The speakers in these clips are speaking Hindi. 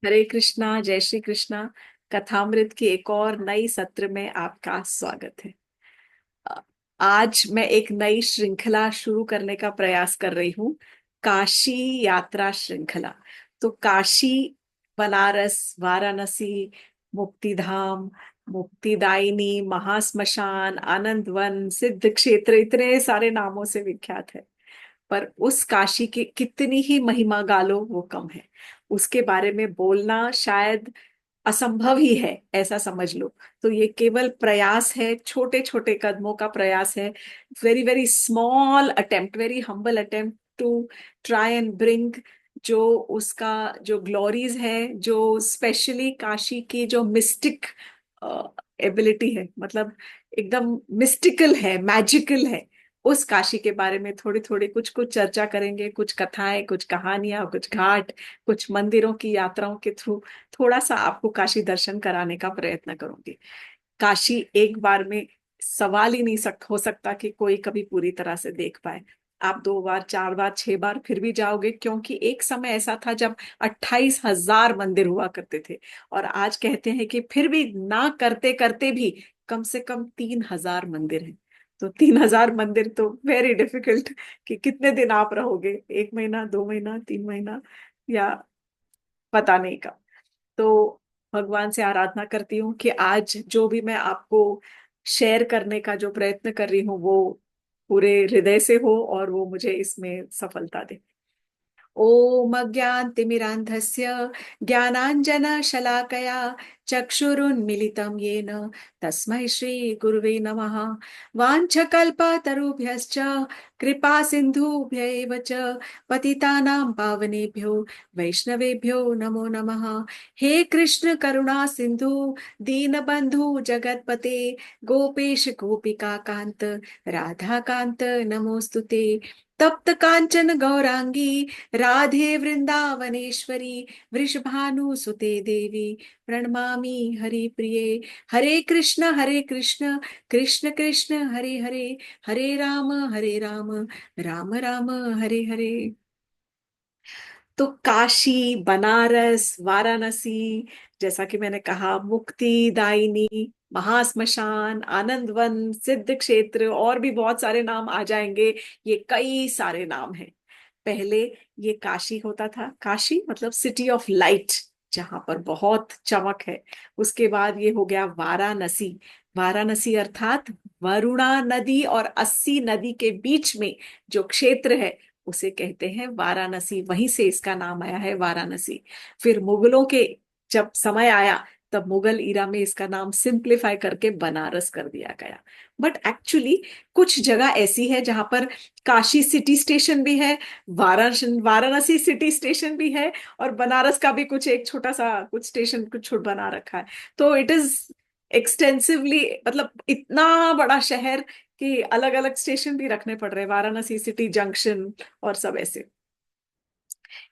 हरे कृष्णा, जय श्री कृष्णा। कथामृत की एक और नई सत्र में आपका स्वागत है। अ, आज मैं एक नई श्रृंखला शुरू करने का प्रयास कर रही हूँ। काशी यात्रा श्रृंखला। तो काशी, बनारस, वाराणसी, मुक्तिधाम, मुक्तिदायिनी, महाश्मशान, आनंद वन, सिद्ध क्षेत्र, इतने सारे नामों से विख्यात है। पर उस काशी की कितनी ही महिमा गालो वो कम है। उसके बारे में बोलना शायद असंभव ही है, ऐसा समझ लो। तो ये केवल प्रयास है, छोटे छोटे कदमों का प्रयास है। Very very small attempt, very humble attempt to try and bring जो उसका जो ग्लोरीज है, जो स्पेशली काशी की जो मिस्टिक एबिलिटी है, मतलब एकदम मिस्टिकल है, मैजिकल है। उस काशी के बारे में थोड़ी थोड़ी कुछ कुछ चर्चा करेंगे, कुछ कथाएं, कुछ कहानियां, कुछ घाट, कुछ मंदिरों की यात्राओं के थ्रू थोड़ा सा आपको काशी दर्शन कराने का प्रयत्न करूंगी। काशी एक बार में सवाल ही नहीं हो सकता कि कोई कभी पूरी तरह से देख पाए। आप 2 बार, 4 बार, 6 बार फिर भी जाओगे, क्योंकि एक समय ऐसा था जब 28,000 मंदिर हुआ करते थे। और आज कहते हैं कि फिर भी ना करते करते भी कम से कम 3,000 मंदिर हैं। तो 3,000 मंदिर तो वेरी डिफिकल्ट कि कितने दिन आप रहोगे, 1 महीना, 2 महीना, 3 महीना, या पता नहीं कब। तो भगवान से आराधना करती हूँ कि आज जो भी मैं आपको शेयर करने का जो प्रयत्न कर रही हूँ वो पूरे हृदय से हो और वो मुझे इसमें सफलता दे। ओम अज्ञानतिमिरान्धस्य ज्ञानाञ्जनशलाकया चक्षुरुन्मीलितं येन तस्मै श्रीगुरुवे नमः। वाञ्छकल्पतरुभ्यश्च कृपा सिन्धुभ्य एव च पतितानां पावनेभ्यो वैष्णवेभ्यो नमो नमः। हे कृष्ण करुणा सिन्धु दीनबन्धु जगत्पते गोपेश गोपिका कांत राधा कांत नमोस्तुते। तप्त कांचन गौरांगी राधे वृंदावनेश्वरी वृषभानुसुते देवी प्रणमामि हरिप्रिये। हरे कृष्ण कृष्ण कृष्ण हरे हरे, हरे राम राम राम हरे हरे। तो काशी, बनारस, वाराणसी, जैसा कि मैंने कहा, मुक्ति दायिनी, महाश्मशान, आनंद वन, सिद्ध क्षेत्र, और भी बहुत सारे नाम आ जाएंगे। ये कई सारे नाम हैं। पहले ये काशी होता था। काशी मतलब सिटी ऑफ लाइट, जहां पर बहुत चमक है। उसके बाद ये हो गया वाराणसी। वाराणसी अर्थात वरुणा नदी और अस्सी नदी के बीच में जो क्षेत्र है उसे कहते हैं वाराणसी। वहीं से इसका नाम आया है वाराणसी। फिर मुगलों के जब समय आया तब मुगल ईरा में इसका नाम सिंप्लीफाई करके बनारस कर दिया गया। बट एक्चुअली कुछ जगह ऐसी है जहां पर काशी सिटी स्टेशन भी है, वाराणसी वाराणसी सिटी स्टेशन भी है, और बनारस का भी कुछ एक छोटा सा कुछ स्टेशन कुछ छोट बना रखा है। तो इट इज एक्सटेंसिवली, मतलब इतना बड़ा शहर कि अलग अलग स्टेशन भी रखने पड़ रहे हैं, वाराणसी सिटी जंक्शन और सब ऐसे।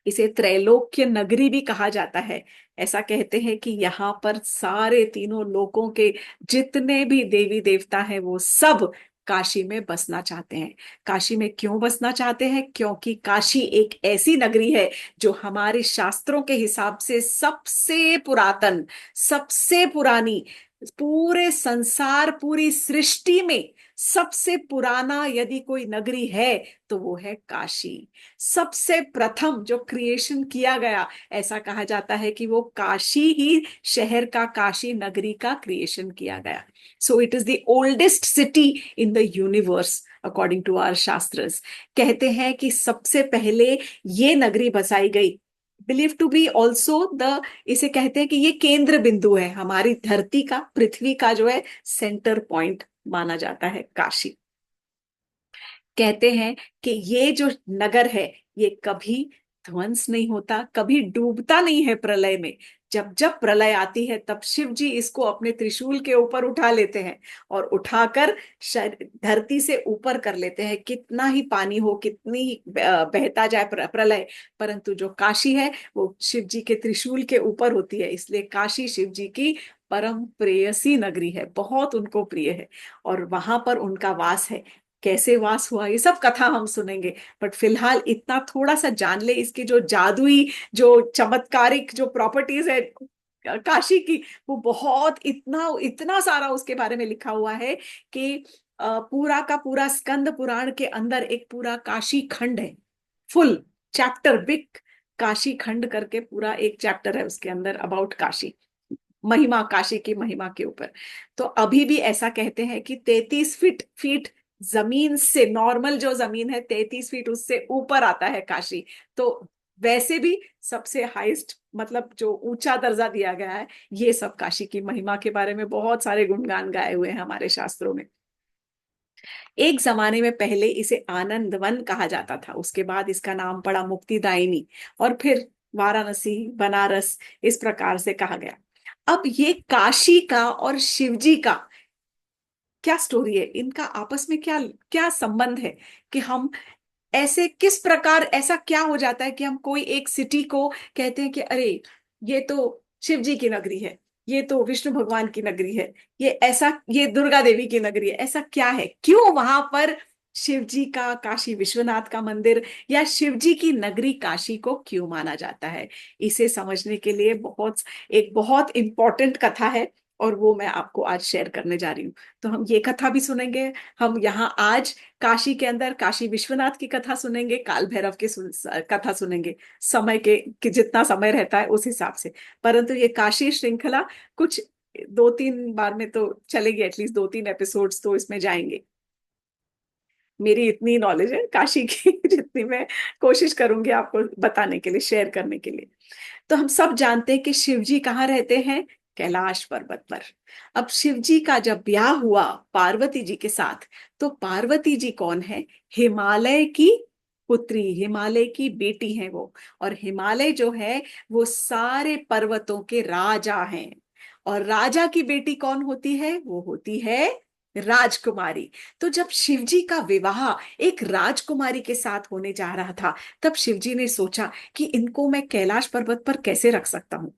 इसे त्रैलोक्य नगरी भी कहा जाता है। ऐसा कहते हैं कि यहाँ पर सारे तीनों लोकों के जितने भी देवी देवता हैं वो सब काशी में बसना चाहते हैं। काशी में क्यों बसना चाहते हैं? क्योंकि काशी एक ऐसी नगरी है जो हमारे शास्त्रों के हिसाब से सबसे पुरातन, सबसे पुरानी, पूरे संसार, पूरी सृष्टि में सबसे पुराना यदि कोई नगरी है तो वो है काशी। सबसे प्रथम जो क्रिएशन किया गया, ऐसा कहा जाता है कि वो काशी ही शहर का, काशी नगरी का क्रिएशन किया गया। So it is the oldest city in the universe according to our shastras. कहते हैं कि सबसे पहले ये नगरी बसाई गई, believe to be also the, इसे कहते हैं कि ये केंद्र बिंदु है हमारी धरती का, पृथ्वी का जो है सेंटर पॉइंट माना जाता है काशी। कहते हैं कि ये जो नगर है ये कभी ध्वंस नहीं होता, कभी डूबता नहीं है प्रलय में। जब जब प्रलय आती है तब शिव जी इसको अपने त्रिशूल के ऊपर उठा लेते हैं और उठाकर धरती से ऊपर कर लेते हैं। कितना ही पानी हो, कितनी ही बहता जाए प्रलय, परंतु जो काशी है वो शिव जी के त्रिशूल के ऊपर होती है। इसलिए काशी शिव जी की परम प्रेयसी नगरी है, बहुत उनको प्रिय है और वहां पर उनका वास है। कैसे वास हुआ, ये सब कथा हम सुनेंगे। बट फिलहाल इतना थोड़ा सा जान ले इसकी जो जादुई, जो चमत्कारिक जो प्रॉपर्टीज है काशी की, वो बहुत इतना इतना सारा उसके बारे में लिखा हुआ है कि पूरा का पूरा स्कंद पुराण के अंदर एक पूरा काशी खंड है, फुल चैप्टर, बिग काशी खंड करके पूरा एक चैप्टर है उसके अंदर अबाउट काशी, महिमा, काशी की महिमा के ऊपर। तो अभी भी ऐसा कहते हैं कि 33 फीट फीट जमीन से, नॉर्मल जो जमीन है 33 फीट उससे ऊपर आता है काशी। तो वैसे भी सबसे हाईएस्ट, मतलब जो ऊंचा दर्जा दिया गया है, ये सब काशी की महिमा के बारे में बहुत सारे गुणगान गाए हुए हैं हमारे शास्त्रों में। एक जमाने में पहले इसे आनंद वन कहा जाता था, उसके बाद इसका नाम पड़ा मुक्तिदायिनी, और फिर वाराणसी, बनारस, इस प्रकार से कहा गया। अब ये काशी का और शिवजी का क्या स्टोरी है, इनका आपस में क्या क्या संबंध है, कि हम ऐसे किस प्रकार, ऐसा क्या हो जाता है कि हम कोई एक सिटी को कहते हैं कि अरे ये तो शिव जी की नगरी है, ये तो विष्णु भगवान की नगरी है, ये ऐसा, ये दुर्गा देवी की नगरी है, ऐसा क्या है, क्यों वहां पर शिव जी का, काशी विश्वनाथ का मंदिर या शिव जी की नगरी काशी को क्यों माना जाता है, इसे समझने के लिए बहुत, एक बहुत इंपॉर्टेंट कथा है, और वो मैं आपको आज शेयर करने जा रही हूँ। तो हम ये कथा भी सुनेंगे, हम यहाँ आज काशी के अंदर काशी विश्वनाथ की कथा सुनेंगे, काल भैरव की कथा सुनेंगे, समय के कि जितना समय रहता है उस हिसाब से। परंतु ये काशी श्रृंखला कुछ 2-3 बार में तो चलेगी, एटलीस्ट 2-3 एपिसोड्स तो इसमें जाएंगे। मेरी इतनी नॉलेज है काशी की जितनी मैं कोशिश करूंगी आपको बताने के लिए, शेयर करने के लिए। तो हम सब जानते हैं कि शिव जी कहाँ रहते हैं, कैलाश पर्वत पर। अब शिव जी का जब ब्याह हुआ पार्वती जी के साथ, तो पार्वती जी कौन है, हिमालय की पुत्री, हिमालय की बेटी है वो। और हिमालय जो है वो सारे पर्वतों के राजा हैं। और राजा की बेटी कौन होती है, वो होती है राजकुमारी। तो जब शिवजी का विवाह एक राजकुमारी के साथ होने जा रहा था, तब शिवजी ने सोचा कि इनको मैं कैलाश पर्वत पर कैसे रख सकता हूँ।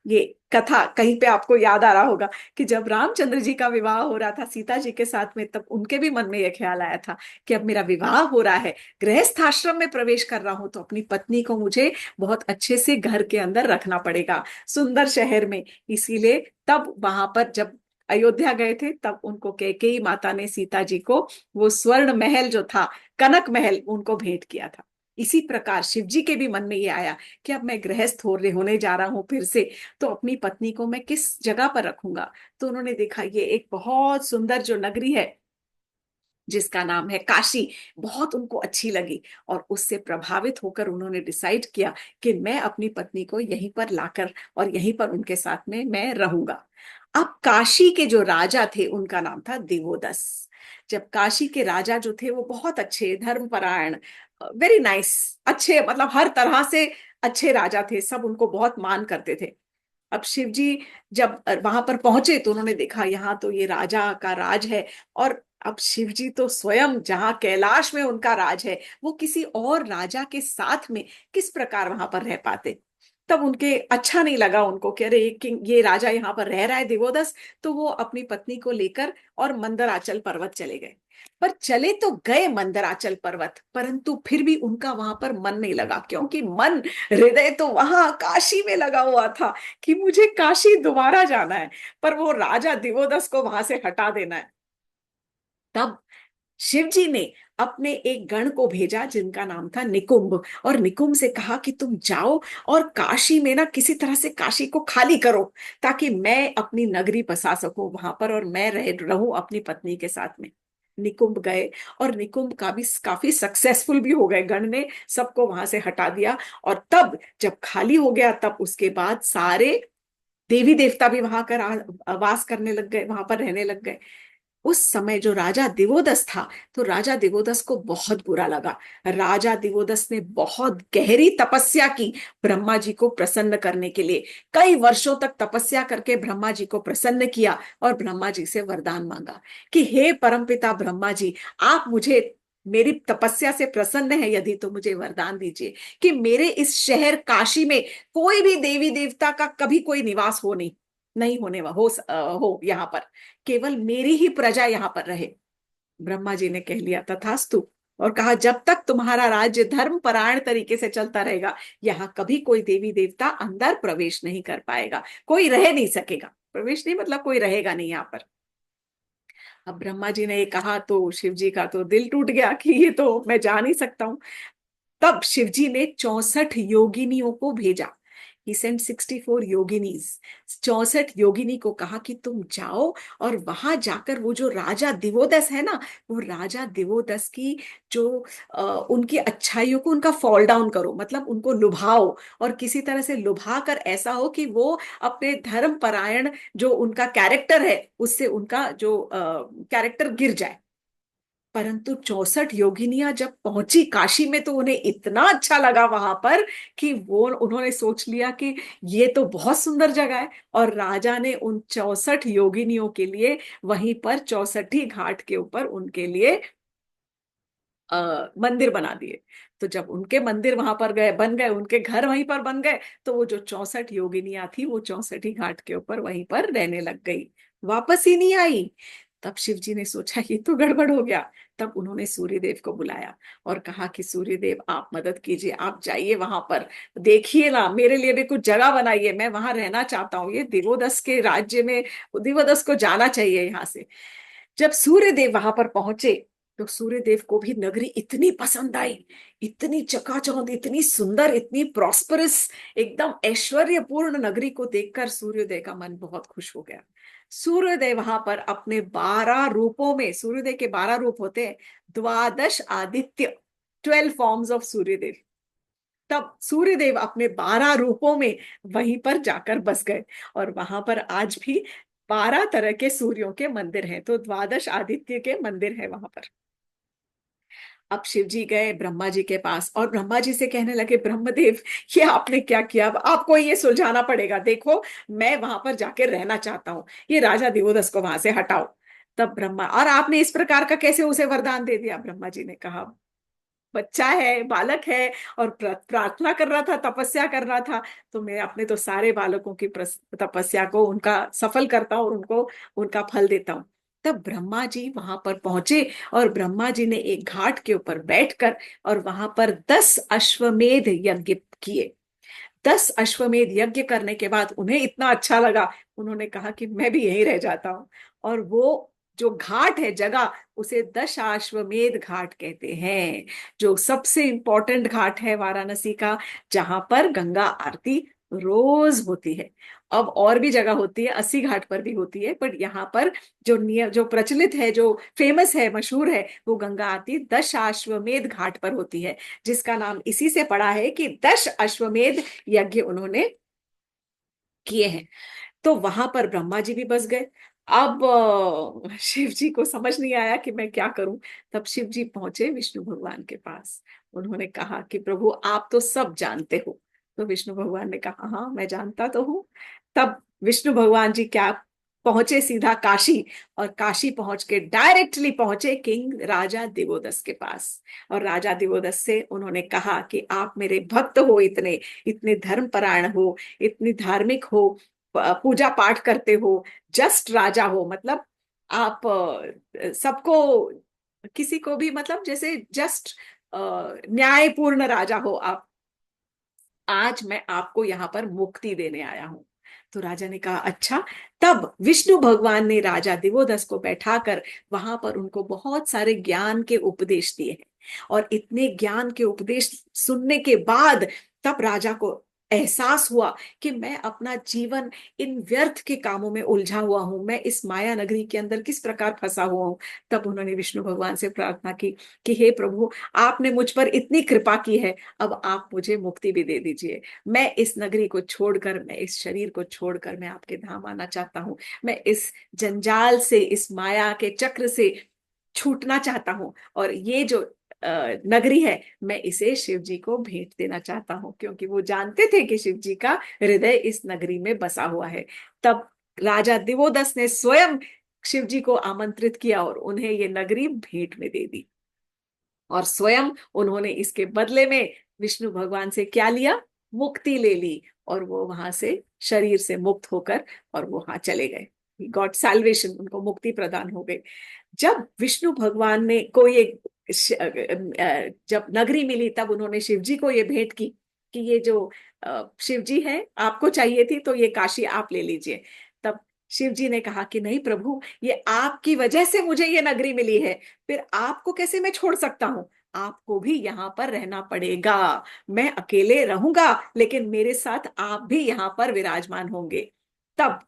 ये कथा कहीं पे आपको याद आ रहा होगा कि जब रामचंद्र जी का विवाह हो रहा था सीता जी के साथ में, तब उनके भी मन में यह ख्याल आया था कि अब मेरा विवाह हो रहा है, गृहस्थ आश्रम में प्रवेश कर रहा हूं, तो अपनी पत्नी को मुझे बहुत अच्छे से घर के अंदर रखना पड़ेगा, सुंदर शहर में। इसीलिए तब वहां पर जब अयोध्या गए थे, तब उनको कैकेयी माता ने सीता जी को वो स्वर्ण महल जो था, कनक महल, उनको भेंट किया था। इसी प्रकार शिव जी के भी मन में ये आया कि अब मैं गृहस्थ होने जा रहा हूं फिर से, तो अपनी पत्नी को मैं किस जगह पर रखूंगा। तो उन्होंने देखा ये एक बहुत सुंदर जो नगरी है जिसका नाम है काशी, बहुत उनको अच्छी लगी, और उससे प्रभावित होकर उन्होंने डिसाइड किया कि मैं अपनी पत्नी को यहीं पर लाकर और यहीं पर उनके साथ में मैं रहूंगा। अब काशी के जो राजा थे उनका नाम था दिवोदस। जब काशी के राजा जो थे वो बहुत अच्छे, धर्मपरायण, वेरी नाइस, अच्छे, मतलब हर तरह से अच्छे राजा थे, सब उनको बहुत मान करते थे। अब शिव जी जब वहां पर पहुंचे तो उन्होंने देखा यहाँ तो ये राजा का राज है, और अब शिव जी तो स्वयं जहाँ कैलाश में उनका राज है, वो किसी और राजा के साथ में किस प्रकार वहां पर रह पाते। तब उनके अच्छा नहीं लगा उनको कि अरे ये राजा यहाँ पर रह रहा है दिवोदस, तो वो अपनी पत्नी को लेकर और मंदराचल पर्वत चले गए। पर चले तो गए मंदराचल पर्वत, परंतु फिर भी उनका वहां पर मन नहीं लगा, क्योंकि मन, हृदय तो वहां काशी में लगा हुआ था कि मुझे काशी दोबारा जाना है, पर वो राजा दिवोदस को वहां से हटा देना है। तब शिव जी ने अपने एक गण को भेजा जिनका नाम था निकुंभ, और निकुंभ से कहा कि तुम जाओ और काशी में ना किसी तरह से काशी को खाली करो, ताकि मैं अपनी नगरी बसा सकूं वहां पर और मैं रहूं अपनी पत्नी के साथ में। निकुंभ गए, और निकुंभ का भी काफी सक्सेसफुल भी हो गए, गण ने सबको वहां से हटा दिया। और तब जब खाली हो गया, तब उसके बाद सारे देवी देवता भी वहां कर वास करने लग गए, वहां पर रहने लग गए। उस समय जो राजा दिवोदस था, तो राजा दिवोदस को बहुत बुरा लगा। राजा दिवोदस ने बहुत गहरी तपस्या की ब्रह्मा जी को प्रसन्न करने के लिए, कई वर्षों तक तपस्या करके ब्रह्मा जी को प्रसन्न किया, और ब्रह्मा जी से वरदान मांगा कि हे परमपिता ब्रह्मा जी, आप मुझे, मेरी तपस्या से प्रसन्न है यदि, तो मुझे वरदान दीजिए कि मेरे इस शहर काशी में कोई भी देवी देवता का कभी कोई निवास हो नहीं होने हो यहाँ पर, केवल मेरी ही प्रजा यहाँ पर रहे। ब्रह्मा जी ने कह लिया तथास्तु, और कहा जब तक तुम्हारा राज्य धर्म परायण तरीके से चलता रहेगा, यहाँ कभी कोई देवी देवता अंदर प्रवेश नहीं कर पाएगा, कोई रह नहीं सकेगा। प्रवेश नहीं मतलब कोई रहेगा नहीं यहाँ पर। अब ब्रह्मा जी ने ये कहा तो शिव जी का तो दिल टूट गया कि ये तो मैं जा नहीं सकता हूँ। तब शिवजी ने 64 योगिनियों को भेजा। He sent 64 योगिनीज। 64 योगिनी को कहा कि तुम जाओ और वहां जाकर वो जो राजा दिवोदस है ना, वो राजा दिवोदस की जो उनकी अच्छाइयों को उनका फॉल डाउन करो, मतलब उनको लुभाओ, और किसी तरह से लुभा कर ऐसा हो कि वो अपने धर्म परायण जो उनका कैरेक्टर है उससे उनका जो कैरेक्टर गिर जाए। परंतु 64 योगिनियां जब पहुंची काशी में तो उन्हें इतना अच्छा लगा वहां पर कि वो उन्होंने सोच लिया कि ये तो बहुत सुंदर जगह है। और राजा ने उन 64 योगिनियों के लिए वहीं पर 64 घाट के ऊपर उनके लिए मंदिर बना दिए। तो जब उनके मंदिर वहां पर गए बन गए, उनके घर वहीं पर बन गए, तो वो जो 64 योगिनियां थी वो 64 ही घाट के ऊपर वहीं पर रहने लग गई, वापस ही नहीं आई। तब शिव जी ने सोचा ये तो गड़बड़ हो गया। तब उन्होंने सूर्यदेव को बुलाया और कहा कि सूर्यदेव आप मदद कीजिए, आप जाइए वहां पर, देखिए ना, मेरे लिए भी कुछ जगह बनाइए, मैं वहां रहना चाहता हूँ, ये दिवोदस के राज्य में, दिवोदस को जाना चाहिए यहाँ से। जब सूर्यदेव वहां पर पहुंचे तो सूर्यदेव को भी नगरी इतनी पसंद आई, इतनी चकाचौंध, इतनी सुंदर, इतनी प्रॉस्परस, एकदम ऐश्वर्यपूर्ण नगरी को देखकर सूर्योदय का मन बहुत खुश हो गया। सूर्योदय वहां पर अपने 12 रूपों में, सूर्योदय के 12 रूप होते हैं, द्वादश आदित्य, 12 फॉर्म्स ऑफ सूर्यदेव। तब सूर्यदेव अपने 12 रूपों में वहीं पर जाकर बस गए। और वहां पर आज भी 12 तरह के सूर्यों के मंदिर हैं, तो द्वादश आदित्य के मंदिर है वहां पर। अब शिव जी गए ब्रह्मा जी के पास और ब्रह्मा जी से कहने लगे, ब्रह्मदेव ये आपने क्या किया, अब आपको ये सुलझाना पड़ेगा, देखो मैं वहां पर जाकर रहना चाहता हूँ, ये राजा दिवोदस को वहां से हटाओ। तब ब्रह्मा, और आपने इस प्रकार का कैसे उसे वरदान दे दिया? ब्रह्मा जी ने कहा, बच्चा है, बालक है, और प्रार्थना कर रहा था, तपस्या कर रहा था, तो मैं अपने तो सारे बालकों की तपस्या को उनका सफल करता हूँ और उनको उनका फल देता हूँ। तब ब्रह्मा जी वहां पर पहुंचे और ब्रह्मा जी ने एक घाट के ऊपर बैठकर और वहां पर 10 अश्वमेध यज्ञ किए। 10 अश्वमेध यज्ञ करने के बाद उन्हें इतना अच्छा लगा, उन्होंने कहा कि मैं भी यहीं रह जाता हूँ। और वो जो घाट है जगह, उसे दशाश्वमेध घाट कहते हैं, जो सबसे इंपॉर्टेंट घाट है वाराणसी का, जहां पर गंगा आरती रोज होती है। अब और भी जगह होती है, 80 घाट पर भी होती है, पर यहाँ पर जो नियम, जो प्रचलित है, जो फेमस है, मशहूर है, वो गंगा आरती दशाश्वमेध घाट पर होती है, जिसका नाम इसी से पड़ा है कि 10 अश्वमेध यज्ञ उन्होंने किए हैं। तो वहां पर ब्रह्मा जी भी बस गए। अब शिव जी को समझ नहीं आया कि मैं क्या करूं। तब शिव जी पहुंचे विष्णु भगवान के पास। उन्होंने कहा कि प्रभु आप तो सब जानते हो। तो विष्णु भगवान ने कहा, हाँ मैं जानता तो हूँ। तब विष्णु भगवान जी क्या पहुंचे सीधा काशी, और काशी पहुंच के डायरेक्टली पहुंचे किंग राजा दिवोदस के पास। और राजा दिवोदस से उन्होंने कहा कि आप मेरे भक्त हो, इतने इतने धर्मपरायण हो, इतनी धार्मिक हो, पूजा पाठ करते हो, जस्ट राजा हो, मतलब आप सबको, किसी को भी, मतलब जैसे जस्ट न्यायपूर्ण राजा हो आप। आज मैं आपको यहाँ पर मुक्ति देने आया हूं। तो राजा ने कहा अच्छा। तब विष्णु भगवान ने राजा दिवोदस को बैठाकर वहां पर उनको बहुत सारे ज्ञान के उपदेश दिए हैं। और इतने ज्ञान के उपदेश सुनने के बाद तब राजा को एहसास हुआ कि मैं अपना जीवन इन व्यर्थ के कामों में उलझा हुआ हूं, मैं इस माया नगरी के अंदर किस प्रकार फंसा हुआ हूं। तब उन्होंने विष्णु भगवान से प्रार्थना की कि हे प्रभु, आपने मुझ पर इतनी कृपा की है, अब आप मुझे मुक्ति भी दे दीजिए। मैं इस नगरी को छोड़कर, मैं इस शरीर को छोड़कर मैं आपके धाम आना चाहता हूँ। मैं इस जंजाल से, इस माया के चक्र से छूटना चाहता हूँ, और ये जो नगरी है, मैं इसे शिव जी को भेंट देना चाहता हूँ, क्योंकि वो जानते थे कि शिव जी का हृदय इस नगरी में बसा हुआ है। तब राजा दिवोदस ने स्वयं शिव जी को आमंत्रित किया और उन्हें ये नगरी भेंट में दे दी। और स्वयं उन्होंने इसके बदले में विष्णु भगवान से क्या लिया? मुक्ति ले ली। और वो वहां से शरीर से मुक्त होकर और वो वहां चले गए। गॉट सैल्वेशन, उनको मुक्ति प्रदान हो गई। जब विष्णु भगवान ने को ये जब नगरी मिली, तब उन्होंने शिव जी को ये भेंट की कि ये जो शिव जी है, आपको चाहिए थी तो ये काशी आप ले लीजिए। तब शिव जी ने कहा कि नहीं प्रभु, ये आपकी वजह से मुझे ये नगरी मिली है, फिर आपको कैसे मैं छोड़ सकता हूँ, आपको भी यहाँ पर रहना पड़ेगा। मैं अकेले रहूंगा, लेकिन मेरे साथ आप भी यहाँ पर विराजमान होंगे। तब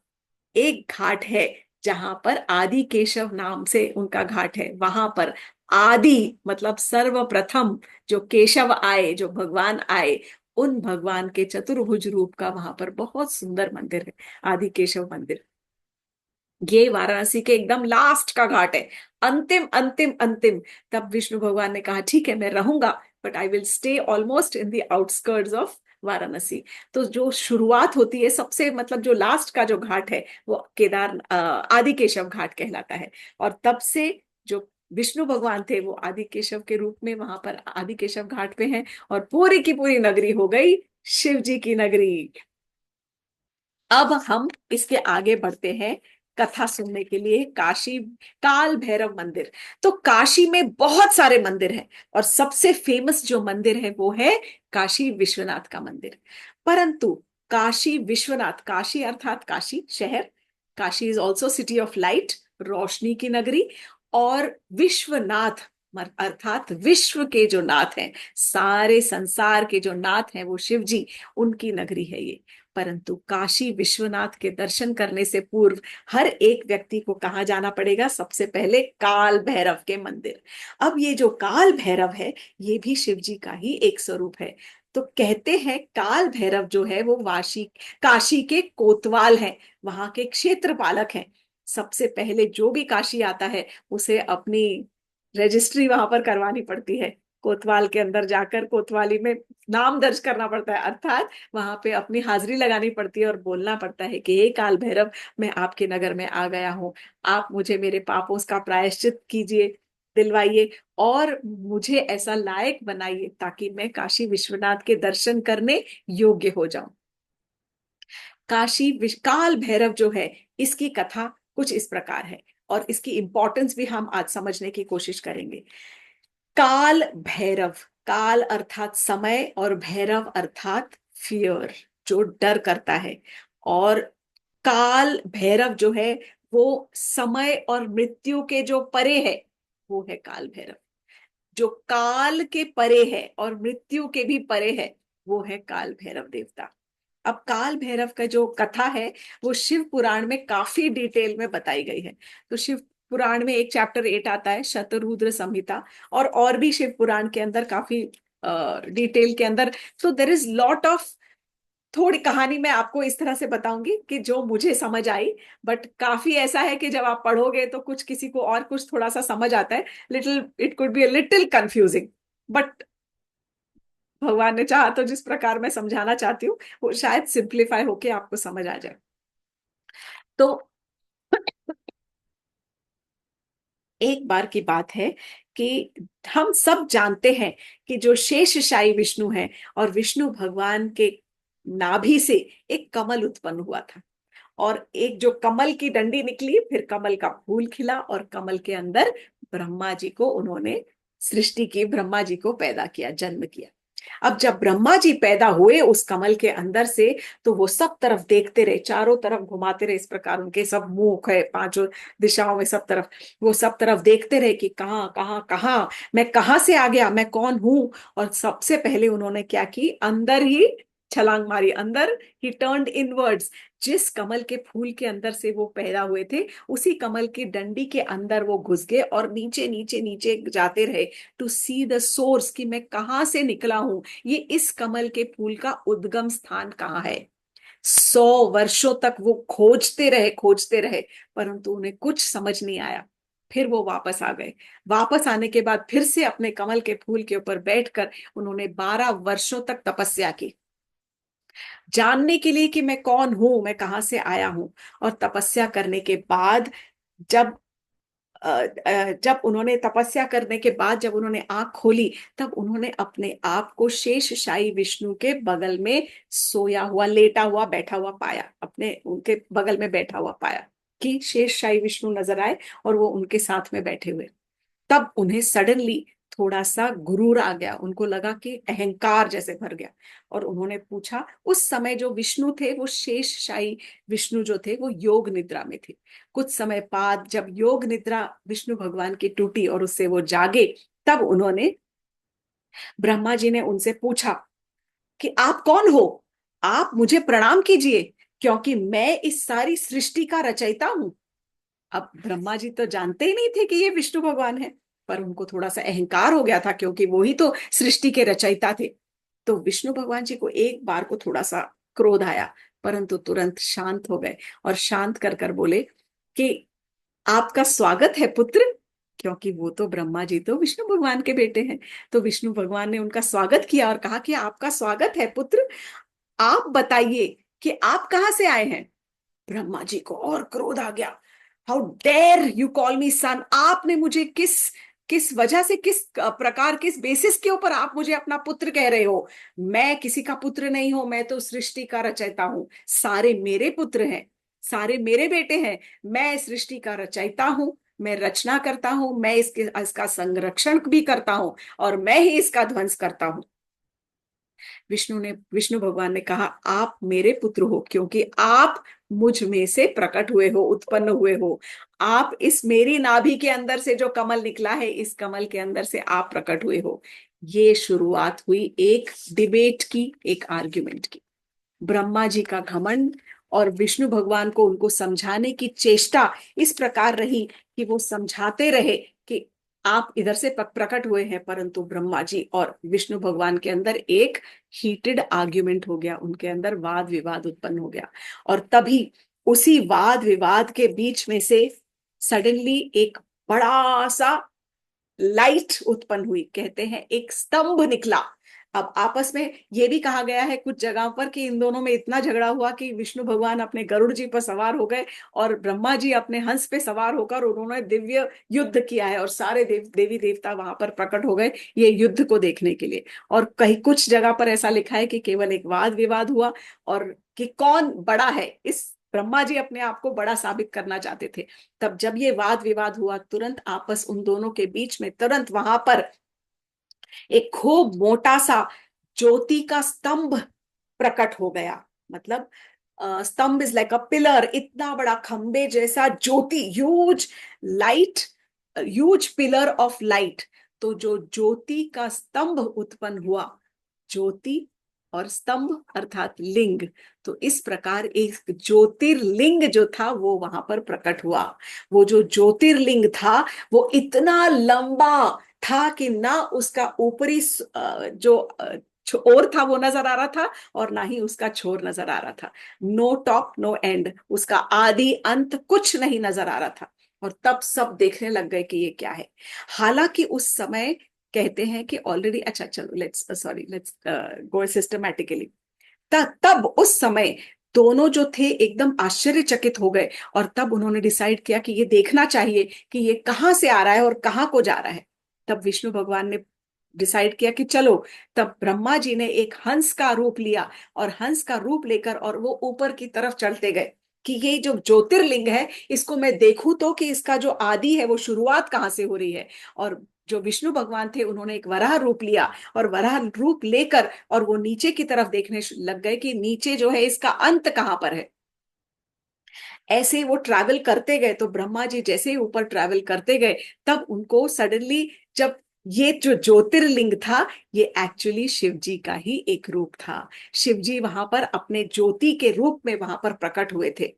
एक घाट है जहां पर आदि केशव नाम से उनका घाट है, वहां पर आदि मतलब सर्वप्रथम जो केशव आए, जो भगवान आए, उन भगवान के चतुर्भुज रूप का वहां पर बहुत सुंदर मंदिर है, आदि केशव मंदिर। ये वाराणसी के एकदम लास्ट का घाट है, अंतिम अंतिम अंतिम। तब विष्णु भगवान ने कहा ठीक है मैं रहूंगा, but I will stay almost in the outskirts of Varanasi. तो जो शुरुआत होती है सबसे, मतलब जो लास्ट का जो घाट है, वो आदिकेशव घाट कहलाता है। और तब से जो विष्णु भगवान थे वो आदिकेशव के रूप में वहां पर आदिकेशव घाट पे हैं, और पूरी की पूरी नगरी हो गई शिव जी की नगरी। अब हम इसके आगे बढ़ते हैं कथा सुनने के लिए। काशी काल भैरव मंदिर। तो काशी में बहुत सारे मंदिर हैं, और सबसे फेमस जो मंदिर है वो है काशी विश्वनाथ का मंदिर। परंतु काशी विश्वनाथ, काशी अर्थात काशी शहर, Kashi is also city of light, रोशनी की नगरी, और विश्वनाथ अर्थात विश्व के जो नाथ हैं, सारे संसार के जो नाथ हैं वो शिव जी, उनकी नगरी है ये। परंतु काशी विश्वनाथ के दर्शन करने से पूर्व हर एक व्यक्ति को कहाँ जाना पड़ेगा? सबसे पहले काल भैरव के मंदिर। अब ये जो काल भैरव है, ये भी शिव जी का ही एक स्वरूप है। तो कहते हैं काल भैरव जो है वो वाशी काशी के कोतवाल हैं, वहां के क्षेत्र पालक हैं। सबसे पहले जो भी काशी आता है उसे अपनी रजिस्ट्री वहां पर करवानी पड़ती है, कोतवाल के अंदर जाकर कोतवाली में नाम दर्ज करना पड़ता है, अर्थात वहां पे अपनी हाजिरी लगानी पड़ती है और बोलना पड़ता है कि हे काल भैरव, मैं आपके नगर में आ गया हूँ, आप मुझे मेरे पापों का प्रायश्चित कीजिए, दिलवाइए, और मुझे ऐसा लायक बनाइए ताकि मैं काशी विश्वनाथ के दर्शन करने योग्य हो जाऊं। काल भैरव जो है, इसकी कथा कुछ इस प्रकार है, और इसकी इंपॉर्टेंस भी हम आज समझने की कोशिश करेंगे। काल भैरव, काल अर्थात समय, और भैरव अर्थात फियर, जो डर करता है। और काल भैरव जो है वो समय और मृत्यु के जो परे है, वो है काल भैरव। जो काल के परे है और मृत्यु के भी परे है, वो है काल भैरव देवता। अब काल भैरव का जो कथा है वो शिव पुराण में काफी डिटेल में बताई गई है। तो शिव पुराण में एक चैप्टर 8 आता है, शतरुद्र संहिता, और भी शिव पुराण के अंदर काफी डिटेल के अंदर। तो देर इज लॉट ऑफ, थोड़ी कहानी मैं आपको इस तरह से बताऊंगी कि जो मुझे समझ आई, बट काफी ऐसा है कि जब आप पढ़ोगे तो कुछ किसी को और कुछ थोड़ा सा समझ आता है, little it could be a little confusing, but भगवान ने चाहा तो जिस प्रकार मैं समझाना चाहती हूँ वो शायद सिंप्लीफाई होके आपको समझ आ जाए। तो एक बार की बात है कि हम सब जानते हैं कि जो शेषशायी विष्णु है, और विष्णु भगवान के नाभि से एक कमल उत्पन्न हुआ था, और एक जो कमल की डंडी निकली, फिर कमल का फूल खिला, और कमल के अंदर ब्रह्मा जी को उन्होंने सृष्टि की, ब्रह्मा जी को पैदा किया, जन्म किया। अब जब ब्रह्मा जी पैदा हुए उस कमल के अंदर से, तो वो सब तरफ देखते रहे, चारों तरफ घुमाते रहे, इस प्रकार उनके सब मुख है पांचों दिशाओं में, सब तरफ वो सब तरफ देखते रहे कि कहाँ कहाँ कहाँ, मैं कहाँ से आ गया, मैं कौन हूं। और सबसे पहले उन्होंने क्या की, अंदर ही छलांग मारी, अंदर ही टर्न्ड इनवर्ड्स। जिस कमल के फूल के अंदर से वो पैदा हुए थे, उसी कमल की डंडी के अंदर वो घुस गए, और नीचे नीचे नीचे जाते रहे, टू सी द सोर्स, कि मैं कहाँ से निकला हूं, ये इस कमल के फूल का उद्गम स्थान कहाँ है। 100 वर्षों तक वो खोजते रहे, खोजते रहे, परंतु उन्हें कुछ समझ नहीं आया। फिर वो वापस आ गए। वापस आने के बाद फिर से अपने कमल के फूल के ऊपर बैठकर उन्होंने 12 वर्षों तक तपस्या की, जानने के लिए कि मैं कौन हूं, मैं कहाँ से आया हूं। और तपस्या करने के बाद, जब जब उन्होंने तपस्या करने के बाद जब उन्होंने आंख खोली, तब उन्होंने अपने आप को शेषशायी विष्णु के बगल में सोया हुआ, लेटा हुआ, बैठा हुआ पाया, अपने उनके बगल में बैठा हुआ पाया। कि शेषशाही विष्णु नजर आए और वो उनके साथ में बैठे हुए। तब उन्हें सडनली थोड़ा सा गुरूर आ गया, उनको लगा कि अहंकार जैसे भर गया। और उन्होंने पूछा, उस समय जो विष्णु थे वो शेषशाही विष्णु जो थे वो योग निद्रा में थे। कुछ समय बाद जब योग निद्रा विष्णु भगवान की टूटी और उससे वो जागे, तब उन्होंने, ब्रह्मा जी ने उनसे पूछा कि आप कौन हो, आप मुझे प्रणाम कीजिए, क्योंकि मैं इस सारी सृष्टि का रचयिता हूं। अब ब्रह्मा जी तो जानते ही नहीं थे कि ये विष्णु भगवान है, पर उनको थोड़ा सा अहंकार हो गया था क्योंकि वो ही तो सृष्टि के रचयिता थे। तो विष्णु भगवान जी को एक बार को थोड़ा सा क्रोध आया, परंतु तुरंत शांत हो गए और शांत कर कर बोले कि आपका स्वागत है पुत्र। क्योंकि वो तो ब्रह्मा जी तो विष्णु भगवान के बेटे हैं। तो विष्णु भगवान ने उनका स्वागत किया और कहा कि आपका स्वागत है पुत्र, आप बताइए कि आप कहाँ से आए हैं। ब्रह्मा जी को और क्रोध आ गया। How dare you call me son, आपने मुझे किस किस वजह से, किस प्रकार, किस बेसिस के ऊपर आप मुझे अपना पुत्र कह रहे हो। मैं किसी का पुत्र नहीं हूं, मैं तो सृष्टि का रचयिता हूं। सारे मेरे पुत्र हैं, सारे मेरे बेटे हैं। मैं सृष्टि का रचयिता हूं, मैं रचना करता हूं, मैं इसका संरक्षण भी करता हूं और मैं ही इसका ध्वंस करता हूं। विष्णु भगवान ने कहा, आप मेरे पुत्र हो क्योंकि आप मुझ में से प्रकट हुए हो, उत्पन्न हुए हो। आप इस मेरी नाभि के अंदर से जो कमल निकला है, इस कमल के अंदर से आप प्रकट हुए हो। ये शुरुआत हुई एक डिबेट की, एक आर्ग्यूमेंट की। ब्रह्मा जी का घमंड और विष्णु भगवान को उनको समझाने की चेष्टा इस प्रकार रही कि वो समझाते रहे कि आप इधर से प्रकट हुए हैं, परंतु ब्रह्मा जी और विष्णु भगवान के अंदर एक हीटेड आर्ग्यूमेंट हो गया, उनके अंदर वाद विवाद उत्पन्न हो गया। और तभी उसी वाद विवाद के बीच में से सडनली एक बड़ा सा लाइट उत्पन्न हुई, कहते हैं एक स्तंभ निकला। अब आपस में ये भी कहा गया है कुछ जगहों पर कि इन दोनों में इतना झगड़ा हुआ कि विष्णु भगवान अपने गरुड़ जी पर सवार हो गए और ब्रह्मा जी अपने हंस पे सवार होकर उन्होंने दिव्य युद्ध किया है और सारे देवी देवता वहां पर प्रकट हो गए ये युद्ध को देखने के लिए। और कहीं कुछ जगह पर ऐसा लिखा है कि केवल एक वाद विवाद हुआ और कि कौन बड़ा है, इस ब्रह्मा जी अपने आप को बड़ा साबित करना चाहते थे। तब जब ये वाद विवाद हुआ, तुरंत आपस उन दोनों के बीच में तुरंत वहां पर एक खूब मोटा सा ज्योति का स्तंभ प्रकट हो गया। मतलब स्तंभ इज लाइक अ पिलर, इतना बड़ा खंबे जैसा ज्योति, huge light, huge pillar of light. तो जो ज्योति का स्तंभ उत्पन्न हुआ, ज्योति और स्तंभ अर्थात लिंग, तो इस प्रकार एक ज्योतिर्लिंग जो था वो वहां पर प्रकट हुआ। वो जो ज्योतिर्लिंग था वो इतना लंबा था कि ना उसका ऊपरी ओर था वो नजर आ रहा था और ना ही उसका छोर नजर आ रहा था। नो टॉप नो एंड, उसका आदि अंत कुछ नहीं नजर आ रहा था। और तब सब देखने लग गए कि ये क्या है। हालांकि उस समय कहते हैं कि ऑलरेडी, अच्छा चलो let's sorry let's go systematically. तब उस समय दोनों जो थे एकदम आश्चर्यचकित हो गए और तब उन्होंने डिसाइड किया कि ये देखना चाहिए कि ये कहाँ से आ रहा है और कहाँ को जा रहा है। तब विष्णु भगवान ने डिसाइड किया कि चलो। तब ब्रह्मा जी ने एक हंस का रूप लिया और हंस का रूप लेकर और वो ऊपर की तरफ चढ़ते गए कि ये जो ज्योतिर्लिंग है इसको मैं देखूं तो कि इसका जो आदि है वो शुरुआत कहाँ से हो रही है। और जो विष्णु भगवान थे उन्होंने एक वराह रूप लिया और वराह रूप लेकर और वो नीचे की तरफ देखने लग गए कि नीचे जो है इसका अंत कहाँ पर है। ऐसे वो ट्रैवल करते गए, तो ब्रह्मा जी जैसे ही ऊपर ट्रैवल करते गए, तब उनको सडनली, जब ये जो ज्योतिर्लिंग था ये एक्चुअली शिव जी का ही एक रूप था। शिव जी वहां पर अपने ज्योति के रूप में वहां पर प्रकट हुए थे।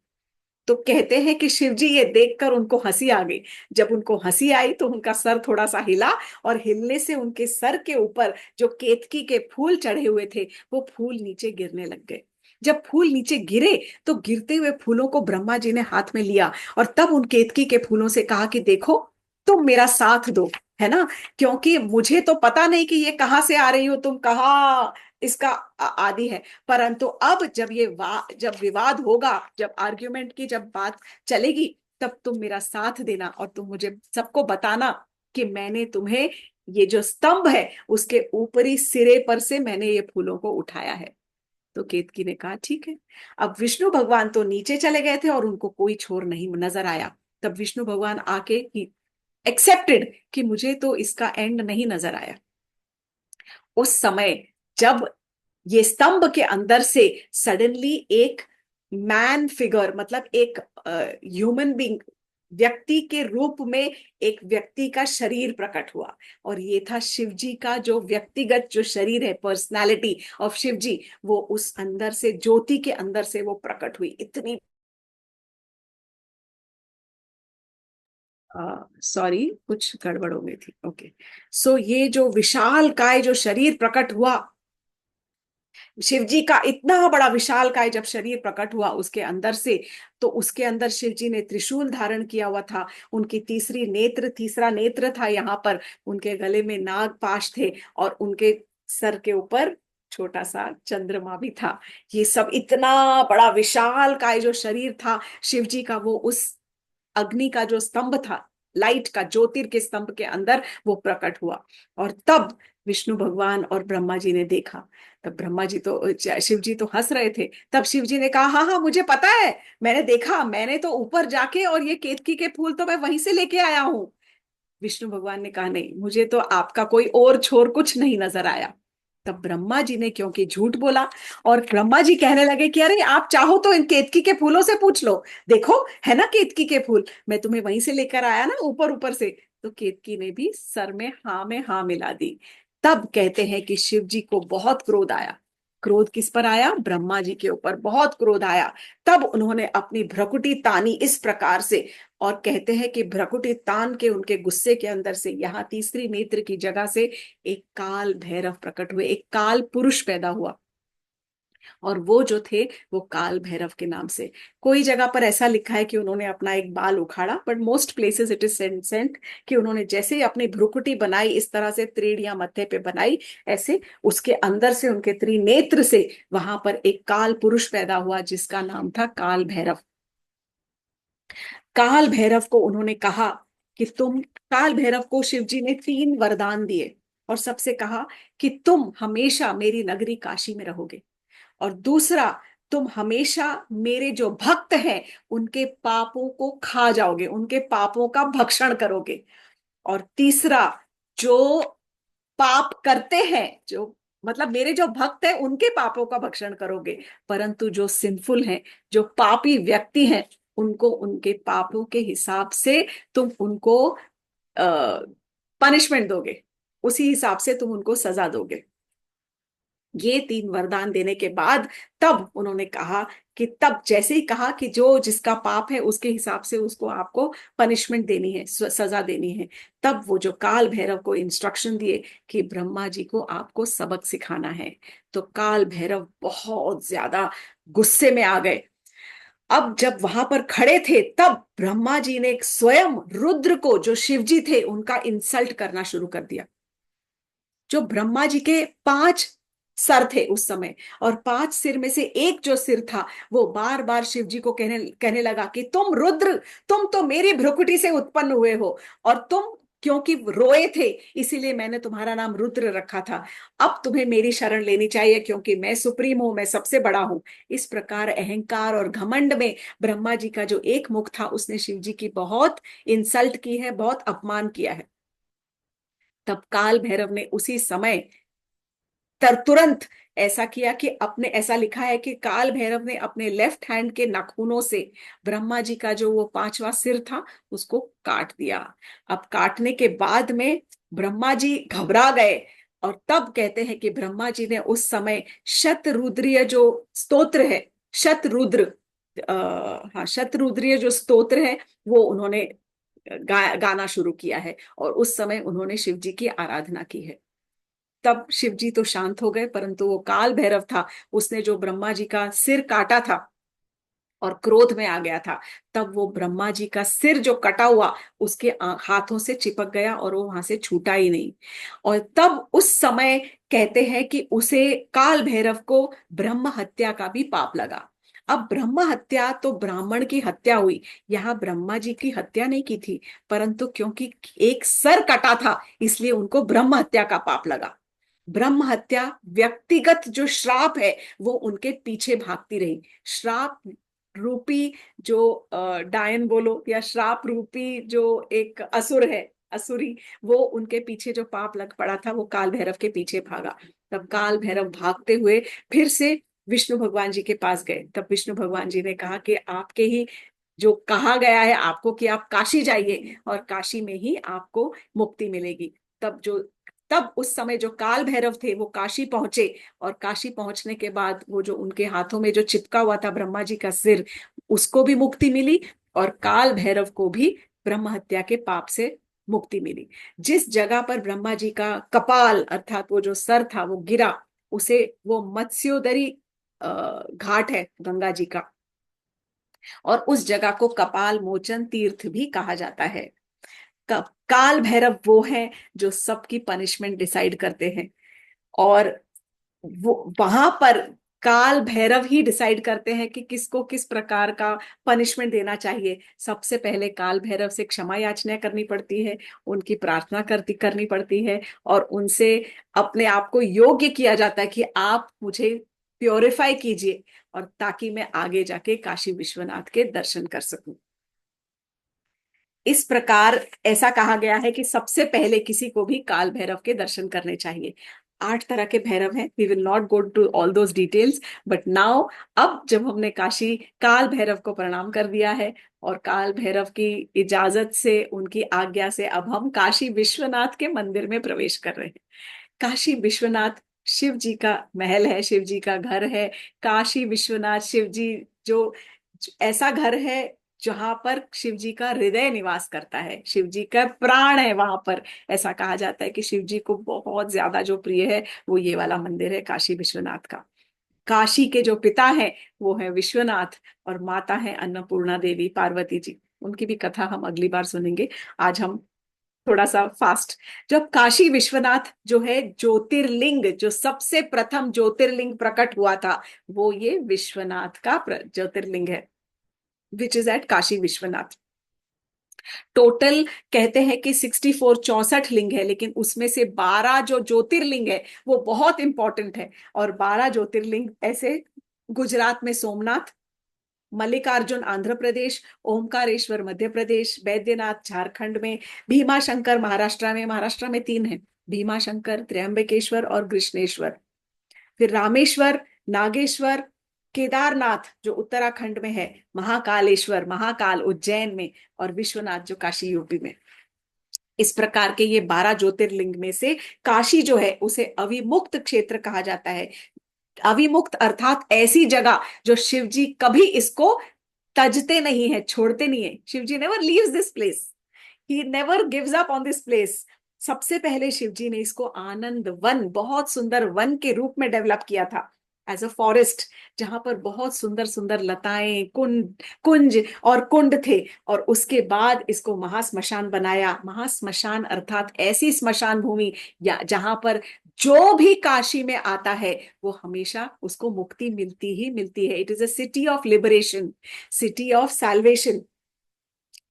तो कहते हैं कि शिव जी ये देखकर उनको हंसी आ गई। जब उनको हंसी आई तो उनका सर थोड़ा सा हिला और हिलने से उनके सर के ऊपर जो केतकी के फूल चढ़े हुए थे वो फूल नीचे गिरने लग गए। जब फूल नीचे गिरे तो गिरते हुए फूलों को ब्रह्मा जी ने हाथ में लिया और तब उन केतकी के फूलों से कहा कि देखो, तुम मेरा साथ दो, है ना, क्योंकि मुझे तो पता नहीं कि ये कहाँ से आ रही हो, तुम कहाँ इसका आदि है। परंतु अब जब जब विवाद होगा, जब आर्ग्यूमेंट की जब बात चलेगी, तब तुम मेरा साथ देना और तुम मुझे सबको बताना कि मैंने तुम्हें, ये जो स्तंभ है उसके ऊपरी सिरे पर से मैंने ये फूलों को उठाया है। तो केतकी ने कहा ठीक है। अब विष्णु भगवान तो नीचे चले गए थे और उनको कोई छोर नहीं नजर आया। तब विष्णु भगवान आके ही एक्सेप्टेड कि मुझे तो इसका एंड नहीं नजर आया। उस समय जब ये स्तंभ के अंदर से सडनली एक मैन फिगर, मतलब एक ह्यूमन बींग, व्यक्ति के रूप में एक व्यक्ति का शरीर प्रकट हुआ। और ये था शिव जी का जो व्यक्तिगत जो शरीर है, पर्सनालिटी ऑफ शिव जी, वो उस अंदर से, ज्योति के अंदर से वो प्रकट हुई। इतनी, सॉरी कुछ गड़बड़ हो गई थी। ओके, सो ये जो विशाल काय जो शरीर प्रकट हुआ, शिव जी का इतना बड़ा विशाल काय जब शरीर प्रकट हुआ उसके अंदर से, तो उसके अंदर शिव जी ने त्रिशूल धारण किया हुआ था। उनकी तीसरा नेत्र था यहाँ पर। उनके गले में नाग पाश थे और उनके सर के ऊपर छोटा सा चंद्रमा भी था। ये सब इतना बड़ा विशाल काय जो शरीर था शिव जी का, वो उस अग्नि का जो स्तंभ था, लाइट का, ज्योतिर के स्तंभ के अंदर वो प्रकट हुआ। और तब विष्णु भगवान और ब्रह्मा जी ने देखा। तब ब्रह्मा जी तो, शिव जी तो हंस रहे थे। तब शिव जी ने कहा, हाँ हाँ मुझे पता है, मैंने देखा, मैंने तो ऊपर जाके, और ये केतकी के फूल तो मैं वहीं से लेके आया हूं। विष्णु भगवान ने कहा, नहीं, मुझे तो आपका कोई और छोर कुछ नहीं नजर आया। तब ब्रह्मा जी ने क्योंकि झूठ बोला, और ब्रह्मा जी कहने लगे कि अरे आप चाहो तो इन केतकी के फूलों से पूछ लो, देखो है ना केतकी के फूल, मैं तुम्हें वहीं से लेकर आया ना, ऊपर ऊपर से। तो केतकी ने भी सर में हाँ मिला दी। तब कहते हैं कि शिव जी को बहुत क्रोध आया। क्रोध किस पर आया? ब्रह्मा जी के ऊपर बहुत क्रोध आया। तब उन्होंने अपनी भ्रकुटी तानी इस प्रकार से, और कहते हैं कि भ्रकुटी तान के उनके गुस्से के अंदर से यहाँ तीसरी नेत्र की जगह से एक काल भैरव प्रकट हुए, एक काल पुरुष पैदा हुआ। और वो जो थे वो काल भैरव के नाम से। कोई जगह पर ऐसा लिखा है कि उन्होंने अपना एक बाल उखाड़ा, but most places it is said कि उन्होंने जैसे ही अपनी भ्रुकुटी बनाई, इस तरह से त्रिड़िया मत्थे पे बनाई, ऐसे उसके अंदर से, उनके त्रिनेत्र से वहां पर एक काल पुरुष पैदा हुआ जिसका नाम था काल भैरव। काल भैरव को उन्होंने कहा कि तुम, काल भैरव को शिव जी ने 3 वरदान दिए, और सबसे कहा कि तुम हमेशा मेरी नगरी काशी में रहोगे, और दूसरा, तुम हमेशा मेरे जो भक्त हैं उनके पापों को खा जाओगे, उनके पापों का भक्षण करोगे, और तीसरा, जो पाप करते हैं, जो, मतलब मेरे जो भक्त हैं उनके पापों का भक्षण करोगे, परंतु जो सिंफुल हैं, जो पापी व्यक्ति हैं, उनको उनके पापों के हिसाब से तुम उनको पनिशमेंट दोगे, उसी हिसाब से तुम उनको सजा दोगे। ये 3 वरदान देने के बाद तब उन्होंने कहा कि, तब जैसे ही कहा कि जो जिसका पाप है उसके हिसाब से उसको आपको पनिशमेंट देनी है, सजा देनी है, तब वो जो काल भैरव को इंस्ट्रक्शन दिए कि ब्रह्मा जी को आपको सबक सिखाना है। तो काल भैरव बहुत ज्यादा गुस्से में आ गए। अब जब वहां पर खड़े थे तब ब्रह्मा जी ने स्वयं रुद्र को, जो शिव जी थे, उनका इंसल्ट करना शुरू कर दिया। जो ब्रह्मा जी के 5 सर थे उस समय, और 5 सिर में से एक जो सिर था, वो बार बार शिव जी को कहने कहने लगा कि तुम रुद्र, तुम तो मेरी भ्रुकुटी से उत्पन्न हुए हो, और तुम क्योंकि रोए थे इसीलिए मैंने तुम्हारा नाम रुद्र रखा था। अब तुम्हें मेरी शरण लेनी चाहिए क्योंकि मैं सुप्रीम हूं, मैं सबसे बड़ा हूं। इस प्रकार अहंकार और घमंड में ब्रह्मा जी का जो एक मुख था, उसने शिव जी की बहुत इंसल्ट की है, बहुत अपमान किया है। तब काल भैरव ने उसी समय तुरंत ऐसा किया कि अपने, ऐसा लिखा है कि काल भैरव ने अपने लेफ्ट हैंड के नाखूनों से ब्रह्मा जी का जो वो 5वां सिर था उसको काट दिया। अब काटने के बाद में ब्रह्मा जी घबरा गए, और तब कहते हैं कि ब्रह्मा जी ने उस समय शतरुद्रीय जो स्तोत्र है, शतरुद्र, हाँ, शतरुद्रीय जो स्तोत्र है, वो उन्होंने गाना शुरू किया है, और उस समय उन्होंने शिव जी की आराधना की है। तब शिव जी तो शांत हो गए, परंतु वो काल भैरव था, उसने जो ब्रह्मा जी का सिर काटा था और क्रोध में आ गया था, तब वो ब्रह्मा जी का सिर जो कटा हुआ उसके हाथों से चिपक गया और वो वहां से छूटा ही नहीं। और तब उस समय कहते हैं कि उसे, काल भैरव को, ब्रह्म हत्या का भी पाप लगा। अब ब्रह्म हत्या तो ब्राह्मण की हत्या हुई, यहाँ ब्रह्मा जी की हत्या नहीं की थी, परंतु क्योंकि एक सर कटा था इसलिए उनको ब्रह्म हत्या का पाप लगा। ब्रह्म हत्या व्यक्तिगत जो श्राप है वो उनके पीछे भागती रही। श्राप रूपी जो डायन बोलो या श्राप रूपी जो एक असुर है, असुरी, वो उनके पीछे जो पाप लग पड़ा था वो काल भैरव के पीछे भागा। तब काल भैरव भागते हुए फिर से विष्णु भगवान जी के पास गए। तब विष्णु भगवान जी ने कहा कि आपके ही जो कहा गया है आपको कि आप काशी जाइए और काशी में ही आपको मुक्ति मिलेगी। तब उस समय जो काल भैरव थे वो काशी पहुंचे, और काशी पहुंचने के बाद वो जो उनके हाथों में जो चिपका हुआ था ब्रह्मा जी का सिर, उसको भी मुक्ति मिली, और काल भैरव को भी ब्रह्म हत्या के पाप से मुक्ति मिली। जिस जगह पर ब्रह्मा जी का कपाल अर्थात वो जो सर था वो गिरा, उसे वो मत्स्योदरी घाट है गंगा जी का, और उस जगह को कपाल मोचन तीर्थ भी कहा जाता है। काल भैरव वो है जो सबकी पनिशमेंट डिसाइड करते हैं, और वो वहां पर काल भैरव ही डिसाइड करते हैं कि किसको किस प्रकार का पनिशमेंट देना चाहिए। सबसे पहले काल भैरव से क्षमा याचना करनी पड़ती है, उनकी प्रार्थना करनी पड़ती है, और उनसे अपने आप को योग्य किया जाता है कि आप मुझे प्योरीफाई कीजिए, और ताकि मैं आगे जाके काशी विश्वनाथ के दर्शन कर सकूं। इस प्रकार ऐसा कहा गया है कि सबसे पहले किसी को भी काल भैरव के दर्शन करने चाहिए। 8 तरह के भैरव हैं, we will not go to all those details, but now अब जब हमने काशी काल भैरव को प्रणाम कर दिया है, और काल भैरव की इजाजत से, उनकी आज्ञा से अब हम काशी विश्वनाथ के मंदिर में प्रवेश कर रहे हैं। काशी विश्वनाथ शिव जी का महल है, शिव जी का घर है। काशी विश्वनाथ शिव जी जो ऐसा घर है जहां पर शिव जी का हृदय निवास करता है, शिव जी का प्राण है वहां पर। ऐसा कहा जाता है कि शिव जी को बहुत ज्यादा जो प्रिय है वो ये वाला मंदिर है काशी विश्वनाथ का। काशी के जो पिता हैं वो है विश्वनाथ, और माता है अन्नपूर्णा देवी पार्वती जी। उनकी भी कथा हम अगली बार सुनेंगे। आज हम थोड़ा सा फास्ट। जब काशी विश्वनाथ जो है ज्योतिर्लिंग, जो सबसे प्रथम ज्योतिर्लिंग प्रकट हुआ था, वो ये विश्वनाथ का ज्योतिर्लिंग है, which is at Kashi Vishwanath. Total कहते हैं कि 64 64 लिंग है, लेकिन उसमें से 12 जो ज्योतिर्लिंग है वो बहुत इंपॉर्टेंट है। और 12 ज्योतिर्लिंग ऐसे, गुजरात में सोमनाथ, मल्लिकार्जुन आंध्र प्रदेश, ओमकारेश्वर मध्य प्रदेश, बैद्यनाथ झारखंड में, भीमा शंकर महाराष्ट्र में, महाराष्ट्र में 3 है, भीमा शंकर, त्र्यंबकेश्वर और कृष्णेश्वर। फिर रामेश्वर, नागेश्वर, केदारनाथ जो उत्तराखंड में है, महाकालेश्वर महाकाल उज्जैन में, और विश्वनाथ जो काशी यूपी में। इस प्रकार के ये 12 ज्योतिर्लिंग में से काशी जो है उसे अविमुक्त क्षेत्र कहा जाता है। अविमुक्त अर्थात ऐसी जगह जो शिव जी कभी इसको तजते नहीं है, छोड़ते नहीं है। Shiv ji never leaves this place, he never gives up on this place. सबसे पहले शिव जी ने इसको आनंद वन, बहुत सुंदर वन के रूप में डेवलप किया था, एज अ फॉरेस्ट, जहां पर बहुत सुंदर सुंदर लताएं, कुंज और कुंड थे। और उसके बाद इसको महाश्मशान बनाया। महाश्मशान अर्थात ऐसी स्मशान भूमि या जहां पर जो भी काशी में आता है वो हमेशा उसको मुक्ति मिलती ही मिलती है। It is a city of liberation, city of salvation.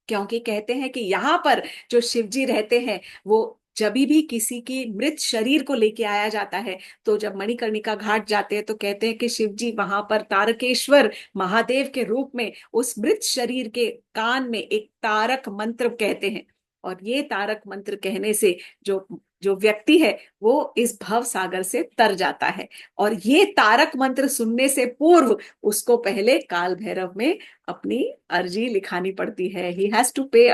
क्योंकि कहते हैं कि यहाँ पर जो शिव जी रहते हैं, वो जब भी किसी की मृत शरीर को लेके आया जाता है, तो जब मणिकर्णिका घाट जाते हैं तो कहते हैं कि शिव जी वहां पर तारकेश्वर महादेव के रूप में उस मृत शरीर के कान में एक तारक मंत्र कहते हैं। और ये तारक मंत्र कहने से जो जो व्यक्ति है वो इस भव सागर से तर जाता है। और ये तारक मंत्र सुनने से पूर्व उसको पहले काल भैरव में अपनी अर्जी लिखानी पड़ती है। ही हैज टू पे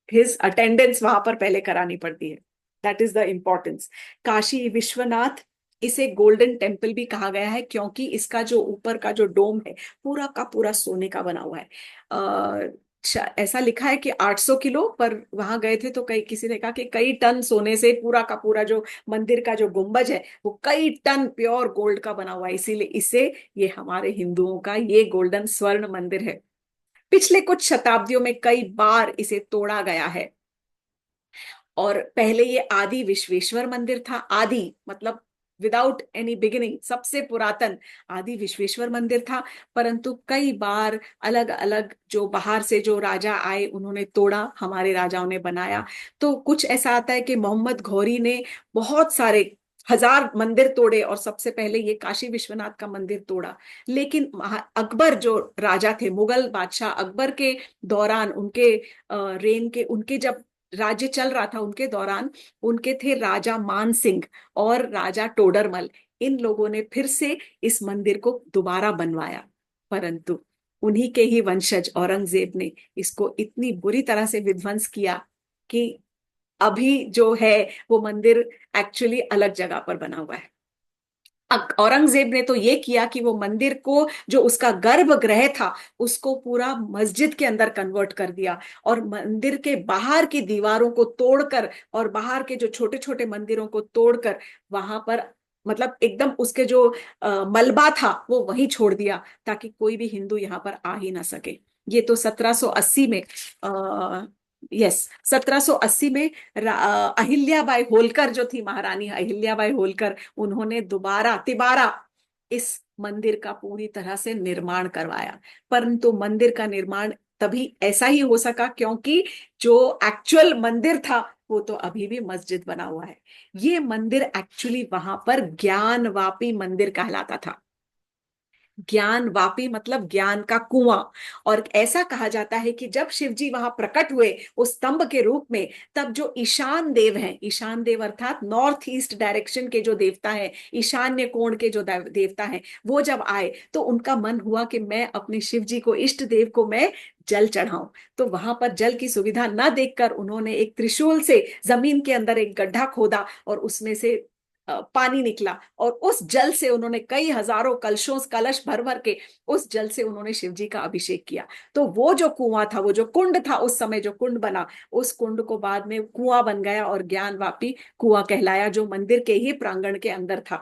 हिज अटेंडेंस वहां पर पहले करानी पड़ती है। That is the importance. Kashi Vishwanath, इसे गोल्डन टेम्पल भी कहा गया है क्योंकि इसका जो ऊपर का जो डोम है पूरा का पूरा सोने का बना हुआ है। ऐसा लिखा है कि 800 किलो, पर वहां गए थे तो कई किसी ने कहा कि कई टन सोने से पूरा का पूरा जो मंदिर का जो गुंबज है वो कई टन प्योर गोल्ड का बना हुआ है। इसीलिए इसे, ये हमारे हिंदुओं का ये गोल्डन स्वर्ण मंदिर है। पिछले कुछ शताब्दियों में कई बार इसे तोड़ा गया है। और पहले ये आदि विश्वेश्वर मंदिर था। आदि मतलब विदाउट एनी बिगिनिंग, सबसे पुरातन आदि विश्वेश्वर मंदिर था। परंतु कई बार अलग अलग जो बाहर से जो राजा आए उन्होंने तोड़ा, हमारे राजाओं ने बनाया। तो कुछ ऐसा आता है कि मोहम्मद घौरी ने बहुत सारे हजार मंदिर तोड़े और सबसे पहले ये काशी विश्वनाथ का मंदिर तोड़ा। लेकिन अकबर जो राजा थे, मुगल बादशाह अकबर के दौरान, उनके रेन के, उनके जब राज्य चल रहा था उनके दौरान, उनके थे राजा मान सिंह और राजा टोडरमल। इन लोगों ने फिर से इस मंदिर को दोबारा बनवाया, परंतु उन्हीं के ही वंशज औरंगजेब ने इसको इतनी बुरी तरह से विध्वंस किया कि अभी जो है वो मंदिर एक्चुअली अलग जगह पर बना हुआ है। औरंगजेब ने तो ये किया कि वो मंदिर को, जो उसका गर्भगृह था, उसको पूरा मस्जिद के अंदर कन्वर्ट कर दिया, और मंदिर के बाहर की दीवारों को तोड़कर और बाहर के जो छोटे छोटे मंदिरों को तोड़कर वहां पर, मतलब एकदम उसके जो मलबा था वो वहीं छोड़ दिया, ताकि कोई भी हिंदू यहाँ पर आ ही ना सके। ये तो 1780 में, यस, 1780 में अहिल्याबाई होलकर जो थी, महारानी अहिल्याबाई होलकर, उन्होंने दोबारा तिबारा इस मंदिर का पूरी तरह से निर्माण करवाया। परंतु मंदिर का निर्माण तभी ऐसा ही हो सका क्योंकि जो एक्चुअल मंदिर था वो तो अभी भी मस्जिद बना हुआ है। ये मंदिर एक्चुअली वहां पर ज्ञानवापी मंदिर कहलाता था। ज्ञान वापी मतलब ज्ञान का कुआं। और ऐसा कहा जाता है कि जब शिव जी वहां प्रकट हुए उस स्तंभ के रूप में, तब जो ईशान देव हैं, ईशान देव अर्थात नॉर्थ ईस्ट डायरेक्शन के जो देवता हैं, ईशान्य कोण के जो देवता हैं, वो जब आए तो उनका मन हुआ कि मैं अपने शिव जी को, इष्ट देव को मैं जल चढ़ाऊं। तो वहां पर जल की सुविधा न देखकर उन्होंने एक त्रिशूल से जमीन के अंदर एक गड्ढा खोदा और उसमें से पानी निकला, और उस जल से उन्होंने कई हजारों कलशों, कलश भर भर के उस जल से उन्होंने शिव जी का अभिषेक किया। तो वो जो कुआं था, वो जो कुंड था, उस समय जो कुंड बना, उस कुंड को बाद में कुआं बन गया और ज्ञानवापी कुआं कहलाया, जो मंदिर के ही प्रांगण के अंदर था।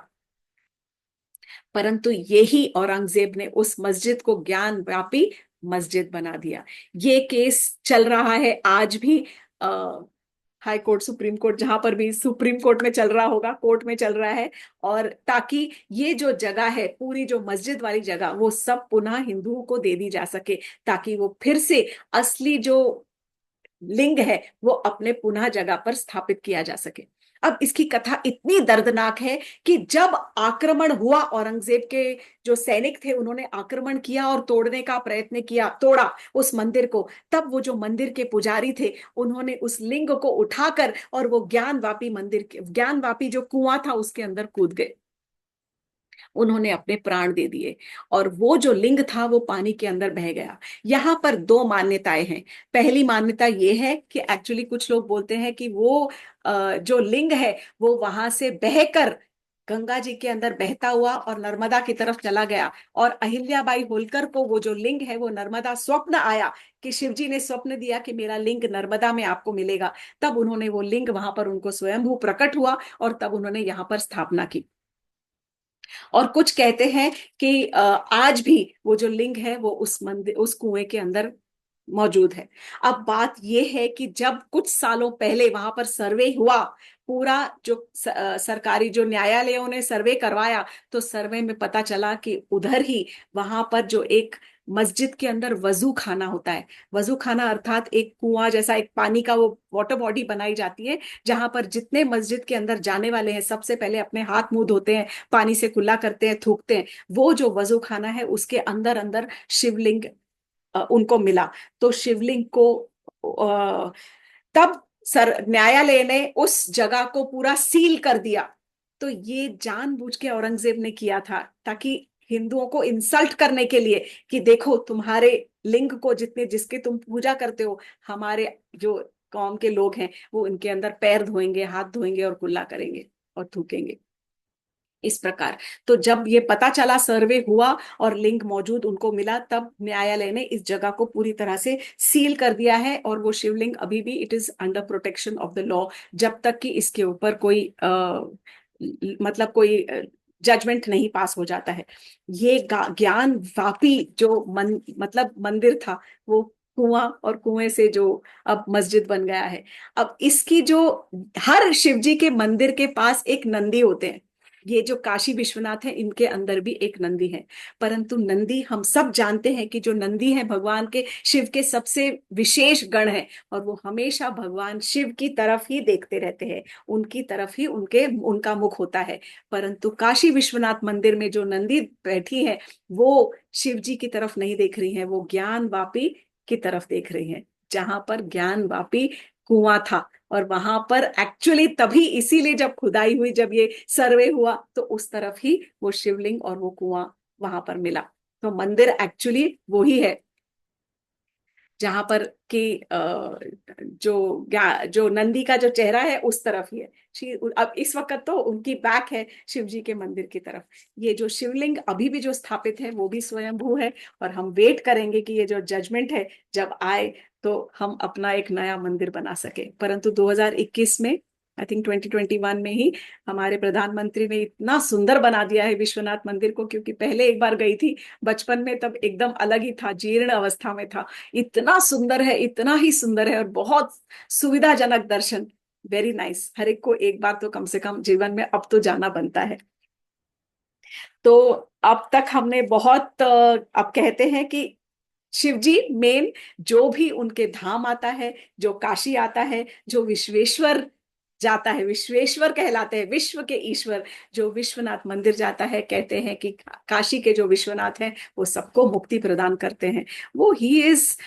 परंतु यही औरंगजेब ने उस मस्जिद को ज्ञानवापी मस्जिद बना दिया। ये केस चल रहा है आज भी, हाई कोर्ट, सुप्रीम कोर्ट, जहां पर भी सुप्रीम कोर्ट में चल रहा होगा, कोर्ट में चल रहा है। और ताकि ये जो जगह है, पूरी जो मस्जिद वाली जगह, वो सब पुनः हिंदुओं को दे दी जा सके, ताकि वो फिर से असली जो लिंग है वो अपने पुनः जगह पर स्थापित किया जा सके। अब इसकी कथा इतनी दर्दनाक है कि जब आक्रमण हुआ, औरंगजेब के जो सैनिक थे उन्होंने आक्रमण किया और तोड़ने का प्रयत्न किया, तोड़ा उस मंदिर को, तब वो जो मंदिर के पुजारी थे उन्होंने उस लिंग को उठाकर और वो ज्ञानवापी मंदिर के, ज्ञानवापी जो कुआं था उसके अंदर कूद गए। उन्होंने अपने प्राण दे दिए और वो जो लिंग था वो पानी के अंदर बह गया। यहाँ पर दो मान्यताएं हैं। पहली मान्यता ये है कि एक्चुअली कुछ लोग बोलते हैं कि वो जो लिंग है वो वहां से बहकर गंगा जी के अंदर बहता हुआ और नर्मदा की तरफ चला गया, और अहिल्याबाई होलकर को वो जो लिंग है वो नर्मदा स्वप्न आया, कि शिव जी ने स्वप्न दिया कि मेरा लिंग नर्मदा में आपको मिलेगा। तब उन्होंने वो लिंग वहां पर उनको स्वयंभू प्रकट हुआ और तब उन्होंने यहाँ पर स्थापना की। और कुछ कहते हैं कि आज भी वो जो लिंग है वो उस मंदिर, उस कुएं के अंदर मौजूद है। अब बात ये है कि जब कुछ सालों पहले वहां पर सर्वे हुआ, पूरा जो सरकारी जो न्यायालयों ने सर्वे करवाया, तो सर्वे में पता चला कि उधर ही वहां पर जो एक मस्जिद के अंदर वजू खाना होता है, वजू खाना अर्थात एक कुआं जैसा, एक पानी का वो वाटर बॉडी बनाई जाती है, जहां पर जितने मस्जिद के अंदर जाने वाले हैं सबसे पहले अपने हाथ मुंह धोते हैं, पानी से कुल्ला करते हैं, थूकते हैं। वो जो वजू खाना है उसके अंदर अंदर शिवलिंग उनको मिला। तो शिवलिंग को तब न्यायालय ने उस जगह को पूरा सील कर दिया। तो ये जानबूझ के औरंगजेब ने किया था, ताकि हिंदुओं को इंसल्ट करने के लिए, कि देखो तुम्हारे लिंग को, जितने जिसके तुम पूजा करते हो, हमारे जो कौम के लोग हैं वो इनके अंदर पैर धोएंगे, हाथ धोएंगे और कुल्ला करेंगे और थूकेंगे, इस प्रकार। तो जब ये पता चला, सर्वे हुआ और लिंग मौजूद उनको मिला, तब न्यायालय ने इस जगह को पूरी तरह से सील कर दिया है, और वो शिवलिंग अभी भी it is under protection of the law, जब तक कि इसके ऊपर कोई मतलब कोई जजमेंट नहीं पास हो जाता है। ये ज्ञान वापी जो मतलब मंदिर था, वो कुआं, और कुएं से जो अब मस्जिद बन गया है। अब इसकी जो, हर शिवजी के मंदिर के पास एक नंदी होते हैं, ये जो काशी विश्वनाथ है इनके अंदर भी एक नंदी है। परंतु नंदी, हम सब जानते हैं कि जो नंदी है भगवान के शिव के सबसे विशेष गण है, और वो हमेशा भगवान शिव की तरफ ही देखते रहते हैं, उनकी तरफ ही उनका मुख होता है। परंतु काशी विश्वनाथ मंदिर में जो नंदी बैठी है वो शिव जी की तरफ नहीं देख रही है, वो ज्ञान वापी की तरफ देख रही है, जहां पर ज्ञान वापी कुआं था। और वहां पर एक्चुअली तभी, इसीलिए जब खुदाई हुई, जब ये सर्वे हुआ, तो उस तरफ ही वो शिवलिंग और वो कुआं वहां पर मिला। तो मंदिर एक्चुअली वो ही है जहां पर कि जो नंदी का जो चेहरा है उस तरफ ही है। अब इस वक्त तो उनकी बैक है शिव जी के मंदिर की तरफ। ये जो शिवलिंग अभी भी जो स्थापित है वो भी स्वयंभू है, और हम वेट करेंगे कि ये जो जजमेंट है जब आए तो हम अपना एक नया मंदिर बना सके। परंतु 2021 में, आई थिंक 2021 में ही, हमारे प्रधानमंत्री ने इतना सुंदर बना दिया है विश्वनाथ मंदिर को, क्योंकि पहले एक बार गई थी बचपन में, तब एकदम अलग ही था, जीर्ण अवस्था में था। इतना सुंदर है, इतना ही सुंदर है, और बहुत सुविधाजनक दर्शन। Very nice. हर एक को एक बार तो कम से कम जीवन में अब तो जाना बनता है। तो अब तक हमने बहुत अब कहते हैं कि शिव जी मेन, जो भी उनके धाम आता है, जो काशी आता है, जो विश्वेश्वर जाता है, विश्वेश्वर कहलाते हैं, विश्व के ईश्वर। जो विश्वनाथ मंदिर जाता है, कहते हैं कि काशी के जो विश्वनाथ हैं वो सबको मुक्ति प्रदान करते हैं। वो ही इज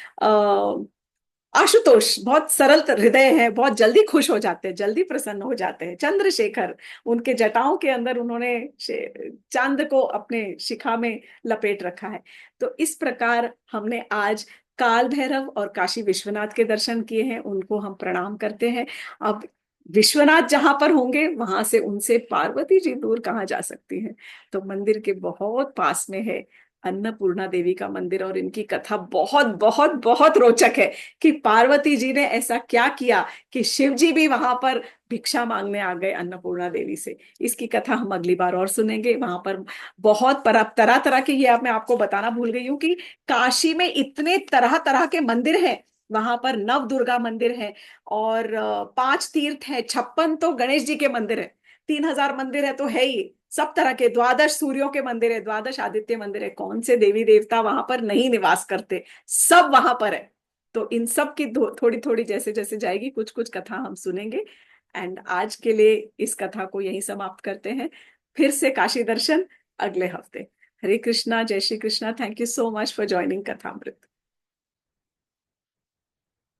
आशुतोष, बहुत सरल हृदय है, बहुत जल्दी खुश हो जाते हैं, जल्दी प्रसन्न हो जाते हैं। चंद्रशेखर, उनके जटाओं के अंदर उन्होंने चांद को अपने शिखा में लपेट रखा है। तो इस प्रकार हमने आज काल भैरव और काशी विश्वनाथ के दर्शन किए हैं, उनको हम प्रणाम करते हैं। अब विश्वनाथ जहां पर होंगे वहां से उनसे पार्वती जी दूर कहाँ जा सकती हैं। तो मंदिर के बहुत पास में है अन्नपूर्णा देवी का मंदिर, और इनकी कथा बहुत बहुत बहुत रोचक है कि पार्वती जी ने ऐसा क्या किया कि शिव जी भी वहां पर भिक्षा मांगने आ गए अन्नपूर्णा देवी से। इसकी कथा हम अगली बार और सुनेंगे। वहां पर बहुत तरह तरह के, ये मैं आपको बताना भूल गई हूँ कि काशी में इतने तरह तरह के मंदिर हैं। वहां पर नव दुर्गा मंदिर है, और 5 तीर्थ है, 56 तो गणेश जी के मंदिर है, 3000 मंदिर है तो है ही। सब तरह के 12 सूर्यों के मंदिर है, 12 आदित्य मंदिर है। कौन से देवी देवता वहां पर नहीं निवास करते, सब वहां पर है। तो इन सब की थोड़ी थोड़ी जैसे जैसे जाएगी कुछ कुछ कथा हम सुनेंगे। एंड आज के लिए इस कथा को यहीं समाप्त करते हैं। फिर से काशी दर्शन अगले हफ्ते। हरे कृष्णा, जय Shri Krishna. Thank you so much for joining कथामृत।